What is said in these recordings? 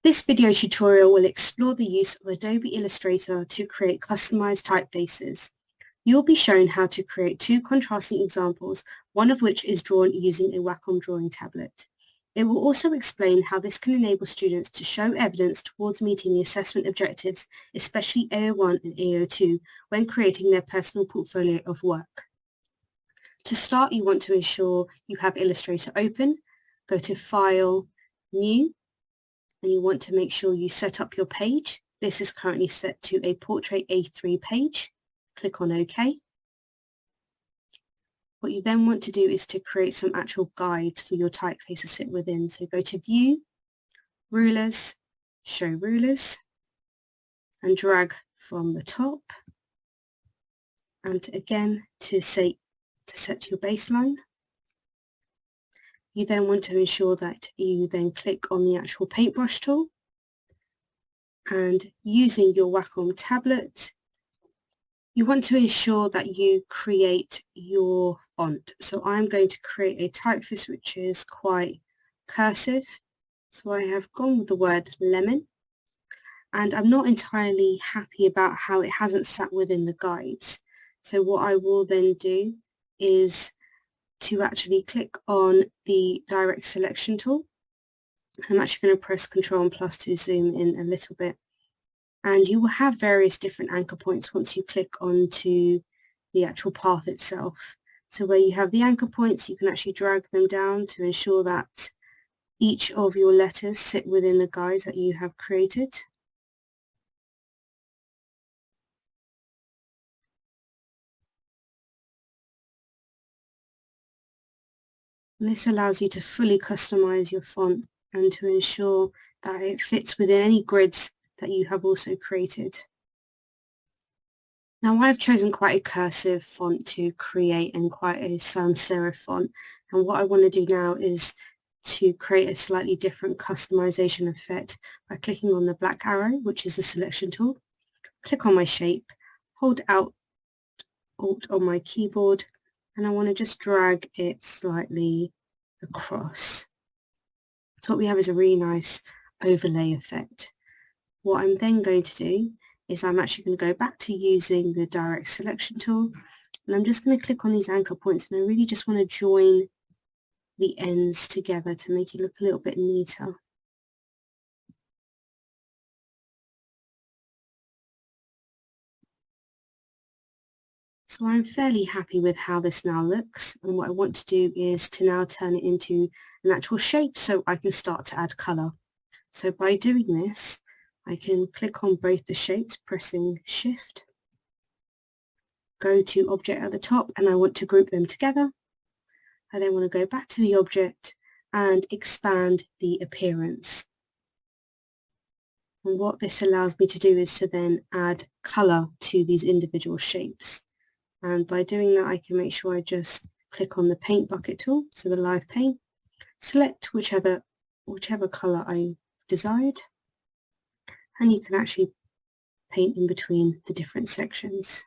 This video tutorial will explore the use of Adobe Illustrator to create customized typefaces. You'll be shown how to create two contrasting examples, one of which is drawn using a Wacom drawing tablet. It will also explain how this can enable students to show evidence towards meeting the assessment objectives, especially AO1 and AO2, when creating their personal portfolio of work. To start, you want to ensure you have Illustrator open. Go to File, New, and you want to make sure you set up your page. This is currently set to a Portrait A3 page. Click on OK. What you then want to do is to create some actual guides for your typeface to sit within. So go to View, Rulers, Show Rulers, and drag from the top. And again, to set your baseline. You then want to ensure that you then click on the actual paintbrush tool, and using your Wacom tablet, you want to ensure that you create your font. So I'm going to create a typeface which is quite cursive. So I have gone with the word lemon, and I'm not entirely happy about how it hasn't sat within the guides. So what I will then do is to actually click on the direct selection tool. I'm actually going to press Ctrl and plus to zoom in a little bit. And you will have various different anchor points once you click onto the actual path itself. So where you have the anchor points, you can actually drag them down to ensure that each of your letters sit within the guides that you have created. And this allows you to fully customize your font and to ensure that it fits within any grids that you have also created. Now I've chosen quite a cursive font to create and quite a sans serif font, and what I want to do now is to create a slightly different customization effect by clicking on the black arrow, which is the selection tool. Click on my shape, hold Alt on my keyboard, and I want to just drag it slightly across. So what we have is a really nice overlay effect. What I'm then going to do is I'm actually going to go back to using the direct selection tool, and I'm just going to click on these anchor points, and I really just want to join the ends together to make it look a little bit neater. So I'm fairly happy with how this now looks, and what I want to do is to now turn it into an actual shape so I can start to add colour. So by doing this, I can click on both the shapes, pressing Shift, go to Object at the top, and I want to group them together. I then want to go back to the object and expand the appearance. And what this allows me to do is to then add colour to these individual shapes. And by doing that, I can make sure I just click on the paint bucket tool, so the live paint, select whichever colour I desired, and you can actually paint in between the different sections.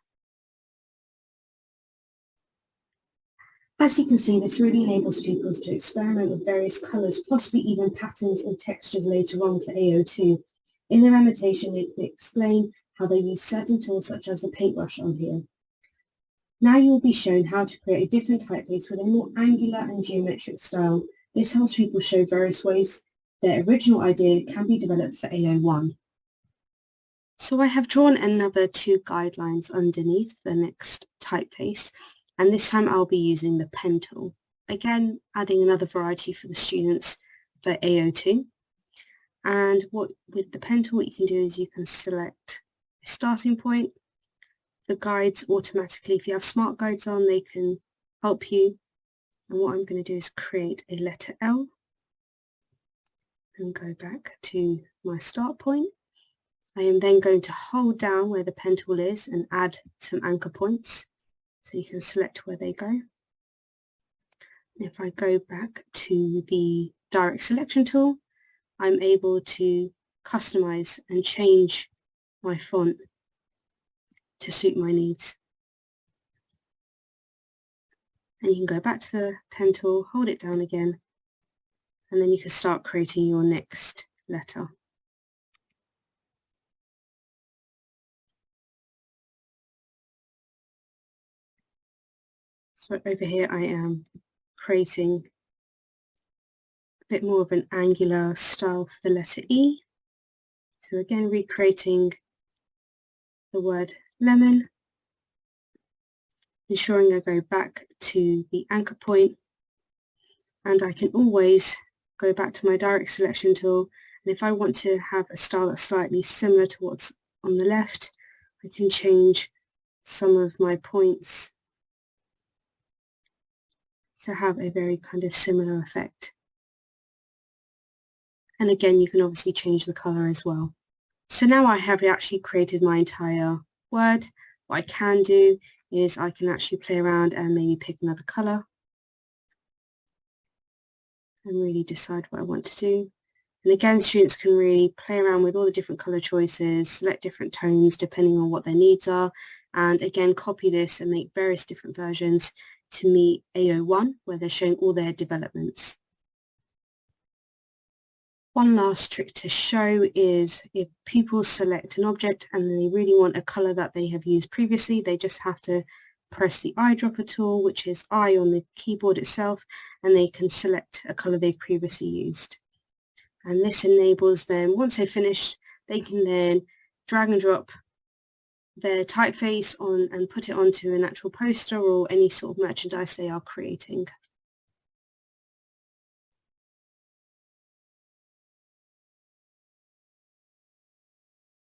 As you can see, this really enables pupils to experiment with various colours, possibly even patterns and textures later on for AO2. In their annotation, they can explain how they use certain tools such as the paintbrush on here. Now you will be shown how to create a different typeface with a more angular and geometric style. This helps people show various ways their original idea can be developed for AO1. So I have drawn another two guidelines underneath the next typeface, and this time I'll be using the pen tool. Again, adding another variety for the students for AO2. And with the pen tool, what you can do is you can select a starting point. The guides automatically, if you have smart guides on, they can help you. And what I'm going to do is create a letter L and go back to my start point. I am then going to hold down where the pen tool is and add some anchor points, so you can select where they go. And if I go back to the direct selection tool, I'm able to customize and change my font to suit my needs. And you can go back to the pen tool, hold it down again, and then you can start creating your next letter. So over here I am creating a bit more of an angular style for the letter E. So again, recreating the word lemon, ensuring I go back to the anchor point, and I can always go back to my direct selection tool, and if I want to have a style that's slightly similar to what's on the left, I can change some of my points to have a very kind of similar effect. And again, you can obviously change the colour as well. So now I have actually created my entire word. What I can do is I can actually play around and maybe pick another colour and really decide what I want to do. And again, students can really play around with all the different colour choices, select different tones depending on what their needs are, and again copy this and make various different versions to meet AO1, where they're showing all their developments. One last trick to show is if pupils select an object and they really want a colour that they have used previously, they just have to press the eyedropper tool, which is I on the keyboard itself, and they can select a colour they've previously used. And this enables them, once they've finished, they can then drag and drop their typeface on and put it onto an actual poster or any sort of merchandise they are creating.